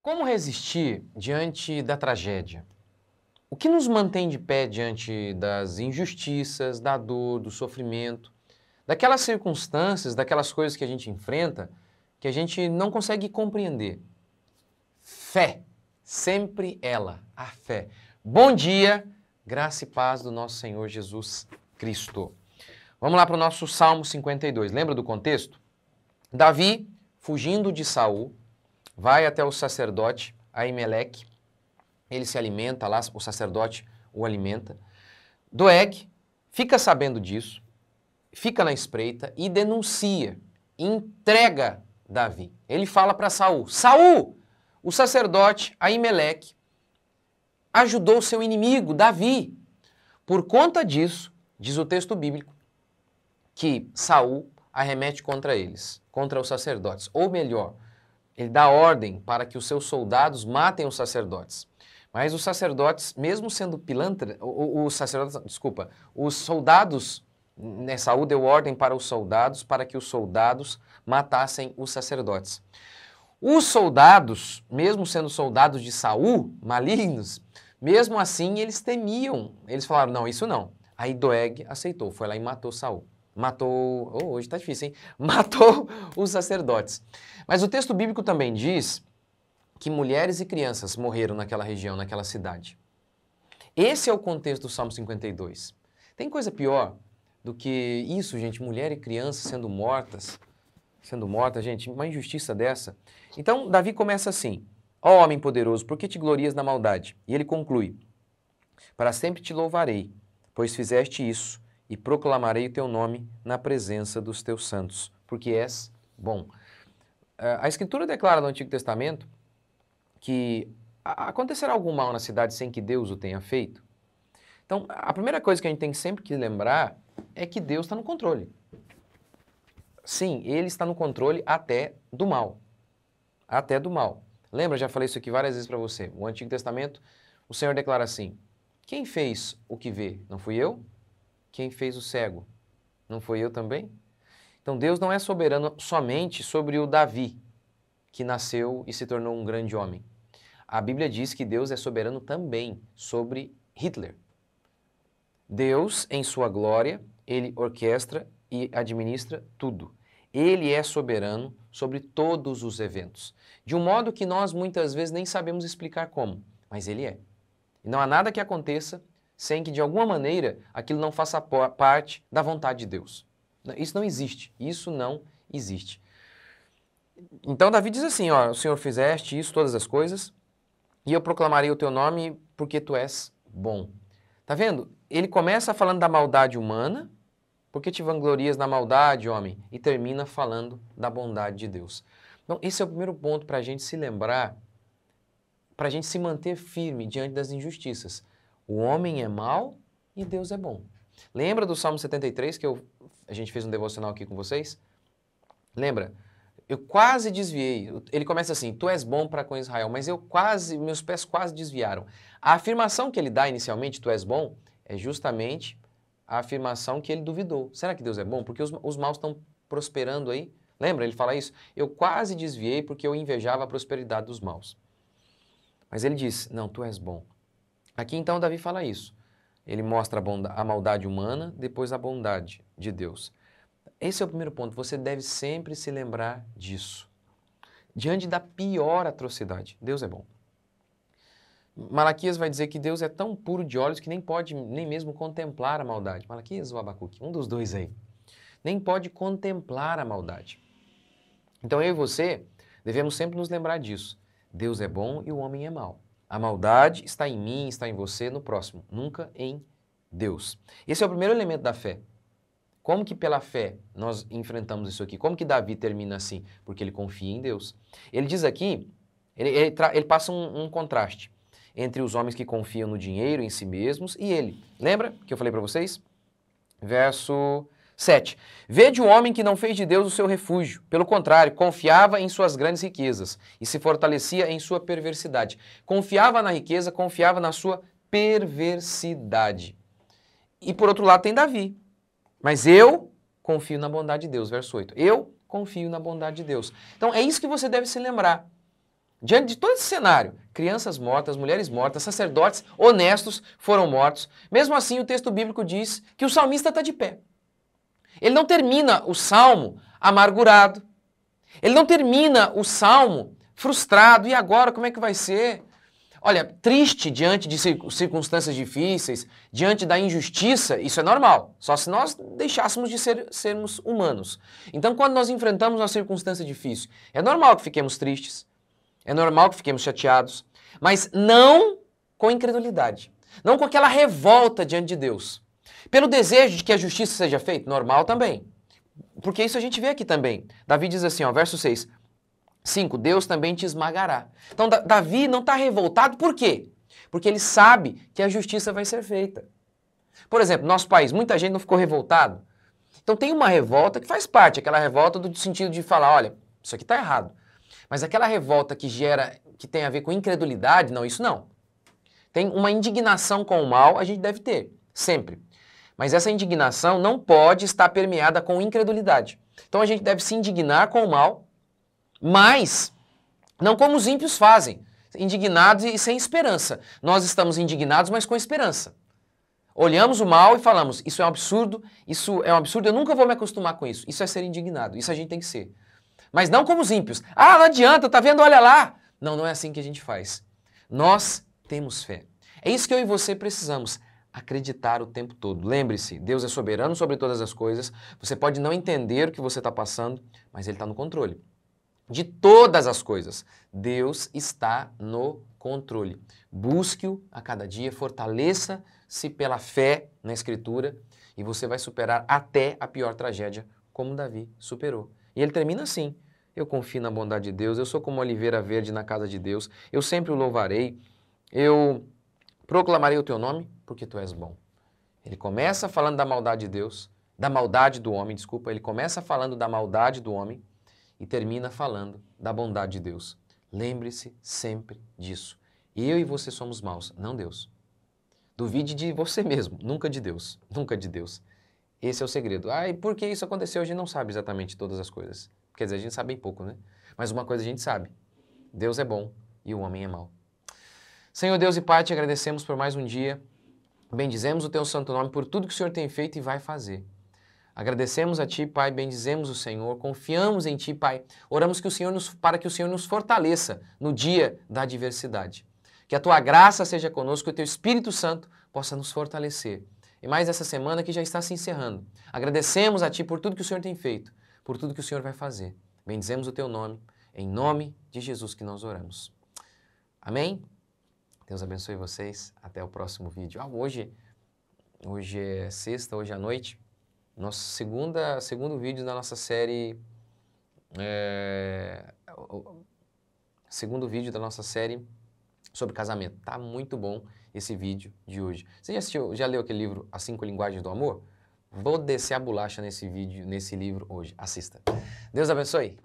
Como resistir diante da tragédia? O que nos mantém de pé diante das injustiças, da dor, do sofrimento, daquelas circunstâncias, daquelas coisas que a gente enfrenta, que a gente não consegue compreender? Fé. Sempre ela, a fé. Bom dia, graça e paz do nosso Senhor Jesus Cristo. Vamos lá para o nosso Salmo 52. Lembra do contexto? Davi, fugindo de Saul, vai até o sacerdote Aimeleque, ele se alimenta lá, o sacerdote o alimenta. Doeg fica sabendo disso, fica na espreita e denuncia, entrega Davi. Ele fala para Saul, Saul, o sacerdote Aimeleque ajudou seu inimigo, Davi. Por conta disso, diz o texto bíblico, que Saul arremete contra eles, contra os sacerdotes. Ou melhor, ele dá ordem para que os seus soldados matem os sacerdotes. Mas os sacerdotes, mesmo sendo pilantra, os soldados, né, Saul deu ordem para os soldados para que os soldados matassem os sacerdotes. Os soldados, mesmo sendo soldados de Saul, malignos, mesmo assim eles temiam. Eles falaram, não, isso não. Aí Doeg aceitou, foi lá e matou Saul. Matou, hoje tá difícil, hein? Matou os sacerdotes. Mas o texto bíblico também diz que mulheres e crianças morreram naquela região, naquela cidade. Esse é o contexto do Salmo 52. Tem coisa pior do que isso, gente, mulher e criança sendo mortas, gente, uma injustiça dessa. Então, Davi começa assim, ó homem poderoso, por que te glorias na maldade? E ele conclui, para sempre te louvarei, pois fizeste isso, e proclamarei o teu nome na presença dos teus santos, porque és bom. A Escritura declara no Antigo Testamento que acontecerá algum mal na cidade sem que Deus o tenha feito. Então, a primeira coisa que a gente tem sempre que lembrar é que Deus está no controle. Sim, Ele está no controle até do mal. Até do mal. Lembra, já falei isso aqui várias vezes para você. No Antigo Testamento, o Senhor declara assim, quem fez o que vê? Não fui eu? Quem fez o cego? Não foi eu também? Então Deus não é soberano somente sobre o Davi, que nasceu e se tornou um grande homem. A Bíblia diz que Deus é soberano também sobre Hitler. Deus, em sua glória, ele orquestra e administra tudo. Ele é soberano sobre todos os eventos. De um modo que nós muitas vezes nem sabemos explicar como, mas ele é. E não há nada que aconteça sem que, de alguma maneira, aquilo não faça parte da vontade de Deus. Isso não existe. Isso não existe. Então, Davi diz assim, ó, o Senhor fizeste isso, todas as coisas, e eu proclamarei o teu nome porque tu és bom. Tá vendo? Ele começa falando da maldade humana, porque te vanglorias na maldade, homem, e termina falando da bondade de Deus. Então, esse é o primeiro ponto para a gente se lembrar, para a gente se manter firme diante das injustiças. O homem é mau e Deus é bom. Lembra do Salmo 73 que a gente fez um devocional aqui com vocês? Lembra? Eu quase desviei. Ele começa assim, tu és bom para com Israel, mas meus pés quase desviaram. A afirmação que ele dá inicialmente, tu és bom, é justamente a afirmação que ele duvidou. Será que Deus é bom? Porque os maus estão prosperando aí. Lembra? Ele fala isso. Eu quase desviei porque eu invejava a prosperidade dos maus. Mas ele diz, não, tu és bom. Aqui então Davi fala isso. Ele mostra a maldade humana, depois a bondade de Deus. Esse é o primeiro ponto, você deve sempre se lembrar disso. Diante da pior atrocidade, Deus é bom. Malaquias vai dizer que Deus é tão puro de olhos que nem pode nem mesmo contemplar a maldade. Malaquias ou Abacuque, um dos dois aí. Nem pode contemplar a maldade. Então eu e você devemos sempre nos lembrar disso. Deus é bom e o homem é mau. A maldade está em mim, está em você, no próximo, nunca em Deus. Esse é o primeiro elemento da fé. Como que pela fé nós enfrentamos isso aqui? Como que Davi termina assim? Porque ele confia em Deus. Ele diz aqui, ele passa um contraste entre os homens que confiam no dinheiro, em si mesmos, e ele. Lembra que eu falei para vocês? Verso 7. Vede o homem que não fez de Deus o seu refúgio. Pelo contrário, confiava em suas grandes riquezas e se fortalecia em sua perversidade. Confiava na riqueza, confiava na sua perversidade. E por outro lado tem Davi. Mas eu confio na bondade de Deus, verso 8. Eu confio na bondade de Deus. Então é isso que você deve se lembrar. Diante de todo esse cenário, crianças mortas, mulheres mortas, sacerdotes honestos foram mortos. Mesmo assim, o texto bíblico diz que o salmista está de pé. Ele não termina o salmo amargurado. Ele não termina o salmo frustrado. E agora, como é que vai ser? Olha, triste diante de circunstâncias difíceis, diante da injustiça, isso é normal. Só se nós deixássemos de sermos humanos. Então, quando nós enfrentamos uma circunstância difícil, é normal que fiquemos tristes, é normal que fiquemos chateados, mas não com incredulidade, não com aquela revolta diante de Deus. Pelo desejo de que a justiça seja feita, normal também. Porque isso a gente vê aqui também. Davi diz assim, ó, verso 6, 5, Deus também te esmagará. Então, Davi não está revoltado, por quê? Porque ele sabe que a justiça vai ser feita. Por exemplo, nosso país, muita gente não ficou revoltado. Então, tem uma revolta que faz parte, aquela revolta do sentido de falar, olha, isso aqui está errado. Mas aquela revolta que tem a ver com incredulidade, não, isso não. Tem uma indignação com o mal, a gente deve ter, sempre. Mas essa indignação não pode estar permeada com incredulidade. Então, a gente deve se indignar com o mal, mas não como os ímpios fazem, indignados e sem esperança. Nós estamos indignados, mas com esperança. Olhamos o mal e falamos, isso é um absurdo, eu nunca vou me acostumar com isso. Isso é ser indignado, isso a gente tem que ser. Mas não como os ímpios. Ah, não adianta, tá vendo, olha lá. Não, não é assim que a gente faz. Nós temos fé. É isso que eu e você precisamos, acreditar o tempo todo. Lembre-se, Deus é soberano sobre todas as coisas, você pode não entender o que você está passando, mas Ele está no controle. De todas as coisas, Deus está no controle. Busque-o a cada dia, fortaleça-se pela fé na Escritura e você vai superar até a pior tragédia, como Davi superou. E ele termina assim, eu confio na bondade de Deus, eu sou como oliveira verde na casa de Deus, eu sempre o louvarei, eu proclamarei o teu nome, porque tu és bom. Ele começa falando da maldade de Deus, da maldade do homem, desculpa, ele começa falando da maldade do homem, e termina falando da bondade de Deus. Lembre-se sempre disso. Eu e você somos maus, não Deus. Duvide de você mesmo, nunca de Deus, nunca de Deus. Esse é o segredo. Ah, e por que isso aconteceu? A gente não sabe exatamente todas as coisas. Quer dizer, a gente sabe bem pouco, né? Mas uma coisa a gente sabe, Deus é bom e o homem é mau. Senhor Deus e Pai, te agradecemos por mais um dia. Bendizemos o teu santo nome por tudo que o Senhor tem feito e vai fazer. Agradecemos a Ti, Pai, bendizemos o Senhor, confiamos em Ti, Pai. Oramos para que o Senhor nos fortaleça no dia da adversidade. Que a Tua graça seja conosco, que o Teu Espírito Santo possa nos fortalecer. E mais essa semana que já está se encerrando. Agradecemos a Ti por tudo que o Senhor tem feito, por tudo que o Senhor vai fazer. Bendizemos o Teu nome, em nome de Jesus que nós oramos. Amém? Deus abençoe vocês. Até o próximo vídeo. Hoje é sexta, hoje à noite. Nosso segundo vídeo da nossa série, segundo vídeo da nossa série sobre casamento. Tá muito bom esse vídeo de hoje. Você já leu aquele livro As 5 Linguagens do Amor? Vou descer a bolacha nesse livro hoje. Assista. Deus abençoe.